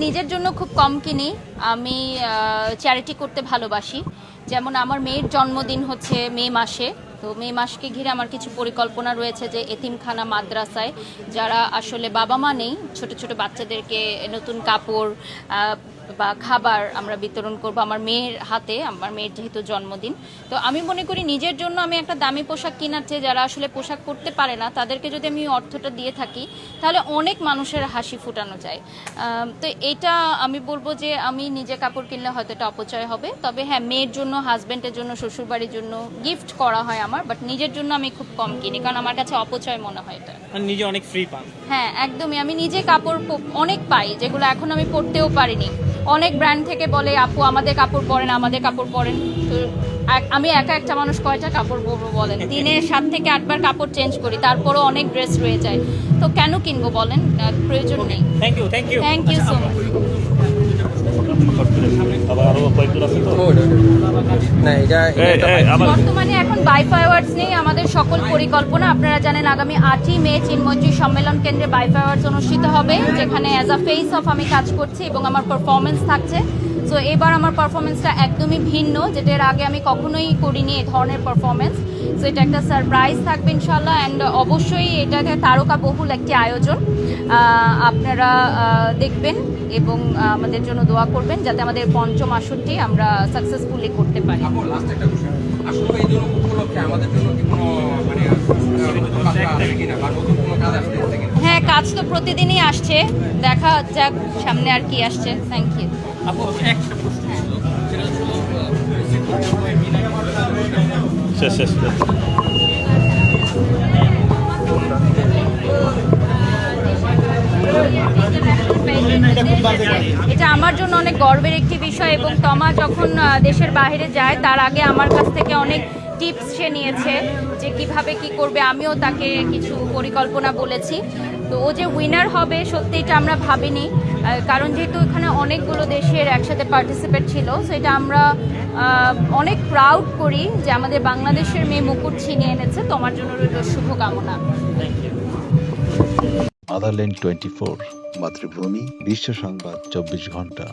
নিজের জন্য খুব কম কিনি। আমি চ্যারিটি করতে ভালোবাসি। যেমন আমার মেয়ের জন্মদিন হচ্ছে মে মাসে, তো মে মাসকে ঘিরে আমার কিছু পরিকল্পনা রয়েছে যে এতিমখানা মাদ্রাসায় যারা আসলে বাবা মা নেই, ছোট ছোট বাচ্চাদেরকে নতুন কাপড় বা খাবার আমরা বিতরণ করব আমার মেয়ের হাতে। আমার মেয়ের যেহেতু জন্মদিন, তো আমি মনে করি নিজের জন্য আমি একটা দামি পোশাক কেনার চেয়ে যারা আসলে পোশাক পরতে পারে না তাদেরকে যদি আমি অর্থটা দিয়ে থাকি তাহলে অনেক মানুষের হাসি ফুটানো যায়। তো এটা আমি বলবো যে আমি নিজে কাপড় কিনলে হয়তো এটা অপচয় হবে, তবে হ্যাঁ মেয়ের জন্য, হাজব্যান্ডের জন্য, শ্বশুরবাড়ির জন্য গিফট করা হয় আমার, বাট নিজের জন্য আমি খুব কম কিনি কারণ আমার কাছে অপচয় মনে হয় এটা। নিজে অনেক ফ্রি পান? হ্যাঁ একদমই, আমি নিজে কাপড় অনেক পাই যেগুলো এখন আমি পরতেও পারিনি। অনেক ব্র্যান্ড থেকে বলে আপু আমাদের কাপড় পরেন, আমাদের কাপড় পরেন। তো আমি একা একটা মানুষ কয়টা কাপড় পরবো বলেন? দিনে 7 থেকে 8 বার কাপড় চেঞ্জ করি, তারপরও অনেক ড্রেস রয়ে যায়। তো কেন কিনবো বলেন? প্রয়োজন নেই। Thank you so much. বর্তমানে এখন বাইফা অ্যাওয়ার্ডস নেই, আমাদের সকল পরিকল্পনা আপনারা জানেন আগামী 8ই মে চিন্ময়ী সম্মেলন কেন্দ্রে বাইফা অ্যাওয়ার্ডস অনুষ্ঠিত হবে, যেখানে অ্যাজ আ ফেস অফ আমি কাজ করছি এবং আমার পারফরমেন্স থাকছে। সো এবার আমার পারফরমেন্সটা একদমই ভিন্ন, যেটা এর আগে আমি কখনোই করিনি এই ধরনের পারফরমেন্স। সো এটা একটা সারপ্রাইজ থাকবে ইনশাল্লাহ, অ্যান্ড অবশ্যই এটাকে তারকা বহুল একটি আয়োজন। আপনারা দেখবেন এবং আমাদের জন্য দোয়া করবেন যাতে আমাদের পঞ্চম আসরটি আমরা সাকসেসফুলি করতে পারি। হ্যাঁ, কাজ তো প্রতিদিনই আসছে, দেখা যাক সামনে আর কি আসছে। Thank you. এটা আমার জন্য অনেক গর্বের একটি বিষয়, এবং তমা যখন দেশের বাইরে যায় তার আগে আমার কাছ থেকে অনেক টিপস সে নিয়েছে যে কিভাবে কি করবে। আমিও তাকে কিছু পরিকল্পনা বলেছি। তো ও যে উইনার হবে সত্যি এটা আমরা ভাবিনি, কারণ যেহেতু এখানে অনেকগুলো দেশের একসাথে পার্টিসিপেট ছিল, সেটা আমরা অনেক প্রাউড করি যে আমাদের বাংলাদেশের মেয়ে মুকুট ছিনিয়ে এনেছে। তোমার জন্য রইল শুভকামনা। আদারল্যান্ড 24 মাতৃভূমি, বিশ্ব সংবাদ 24 ঘন্টা।